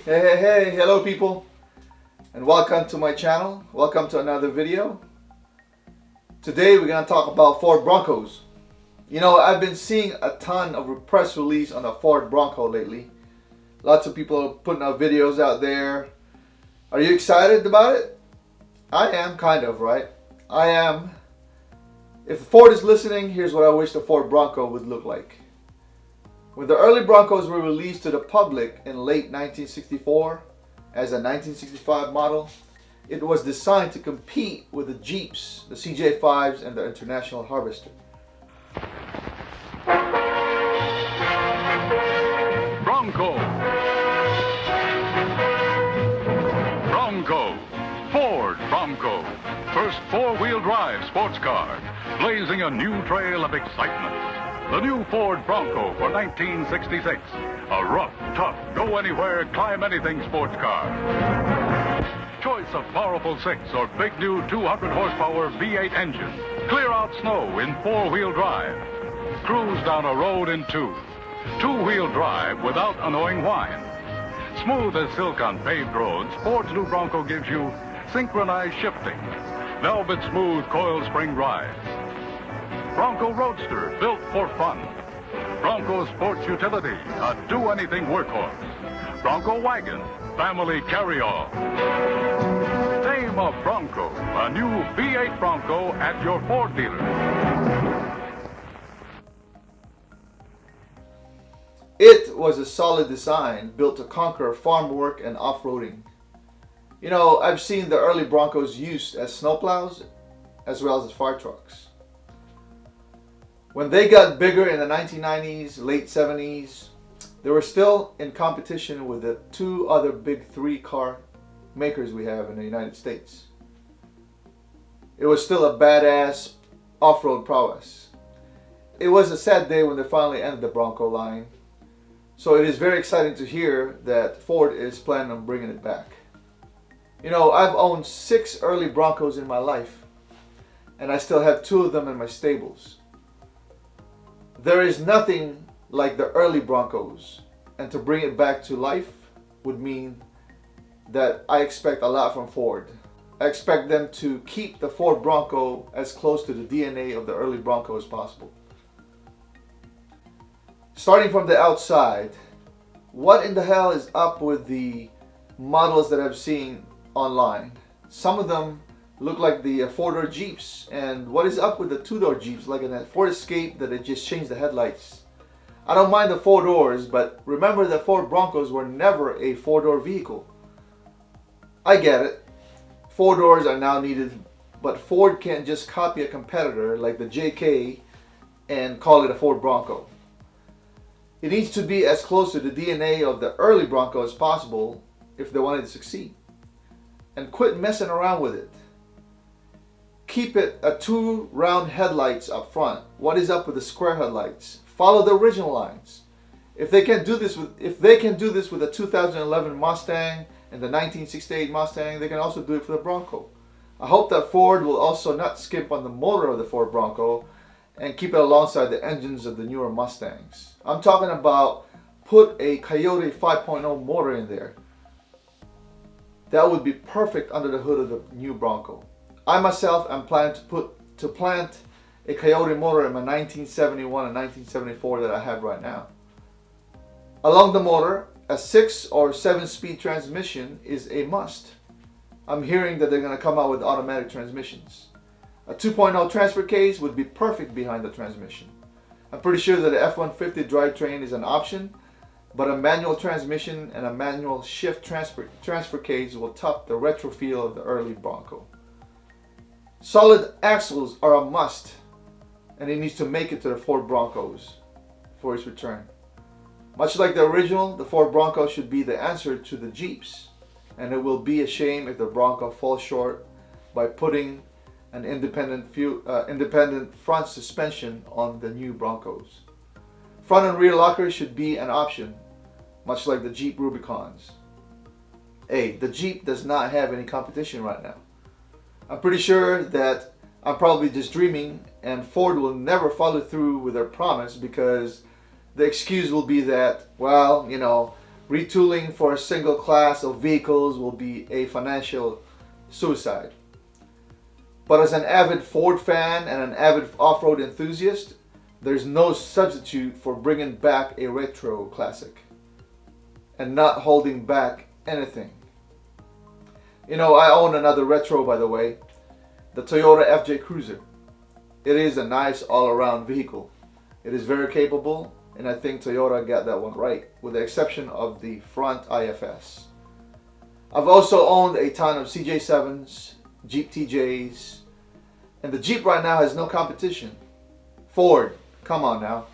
Hey, hello people, and welcome to my channel. Welcome to another video. Today we're going to talk about Ford Broncos. You know, I've been seeing a ton of press release on the Ford Bronco lately. Lots of people are putting out videos out there. Are you excited about it? I am, kind of, right? I am. If Ford is listening, here's what I wish the Ford Bronco would look like. When the early Broncos were released to the public in late 1964 as a 1965 model, it was designed to compete with the Jeeps, the CJ5s, and the International Harvester. Bronco. Ford Bronco. First four-wheel drive sports car, blazing a new trail of excitement. The new Ford Bronco for 1966. A rough, tough, go-anywhere, climb-anything sports car. Choice of powerful 6 or big new 200-horsepower V8 engine. Clear out snow in four-wheel drive. Cruise down a road in 2. Two-wheel drive without annoying whine. Smooth as silk on paved roads, Ford's new Bronco gives you synchronized shifting. Velvet smooth coil spring drive. Bronco Roadster, built for fun. Bronco Sports Utility, a do-anything workhorse. Bronco Wagon, family carry-all. Name of Bronco, a new V8 Bronco at your Ford dealer. It was a solid design built to conquer farm work and off-roading. You know, I've seen the early Broncos used as snowplows as well as fire trucks. When they got bigger in the 1990s, late 70s, they were still in competition with the two other big 3-car makers we have in the United States. It was still a badass off-road prowess. It was a sad day when they finally ended the Bronco line. So it is very exciting to hear that Ford is planning on bringing it back. You know, I've owned 6 early Broncos in my life, and I still have 2 of them in my stables. There is nothing like the early Broncos, and to bring it back to life would mean that I expect a lot from Ford. I expect them to keep the Ford Bronco as close to the DNA of the early Bronco as possible. Starting from the outside, what in the hell is up with the models that I've seen online? Some of them look like the 4-door Jeeps, and what is up with the 2-door Jeeps, like in that Ford Escape that they just changed the headlights? I don't mind the 4 doors, but remember that Ford Broncos were never a 4-door vehicle. I get it, 4 doors are now needed, but Ford can't just copy a competitor like the JK and call it a Ford Bronco. It needs to be as close to the DNA of the early Bronco as possible if they wanted to succeed. And quit messing around with it. Keep it a 2 round headlights up front. What is up with the square headlights? Follow the original lines. If they can do this with the 2011 Mustang and the 1968 Mustang, they can also do it for the Bronco. I hope that Ford will also not skimp on the motor of the Ford Bronco and keep it alongside the engines of the newer Mustangs. I'm talking about put a Coyote 5.0 motor in there. That would be perfect under the hood of the new Bronco. I myself am planning to plant a Coyote motor in my 1971 and 1974 that I have right now. Along the motor, a 6 or 7-speed transmission is a must. I'm hearing that they're going to come out with automatic transmissions. A 2.0 transfer case would be perfect behind the transmission. I'm pretty sure that the F-150 drivetrain is an option, but a manual transmission and a manual shift transfer case will top the retro feel of the early Bronco. Solid axles are a must, and it needs to make it to the Ford Broncos for its return. Much like the original, the Ford Bronco should be the answer to the Jeeps, and it will be a shame if the Bronco falls short by putting an independent front suspension on the new Broncos. Front and rear lockers should be an option, much like the Jeep Rubicons. Hey, the Jeep does not have any competition right now. I'm pretty sure that I'm probably just dreaming, and Ford will never follow through with their promise because the excuse will be that, well, you know, Retooling for a single class of vehicles will be a financial suicide. But as an avid Ford fan and an avid off-road enthusiast, there's no substitute for bringing back a retro classic and not holding back anything. You know, I own another retro, by the way, the Toyota FJ Cruiser. It is a nice all-around vehicle. It is very capable, and I think Toyota got that one right, with the exception of the front IFS. I've also owned a ton of CJ7s, Jeep TJs, and the Jeep right now has no competition. Ford, come on now.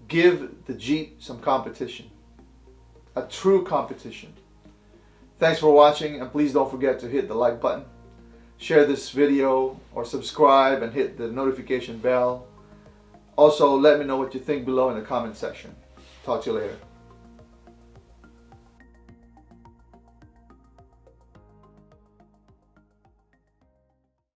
Give the Jeep some competition. A true competition. Thanks for watching, and please don't forget to hit the like button. Share this video or subscribe and hit the notification bell. Also, let me know what you think below in the comment section. Talk to you later.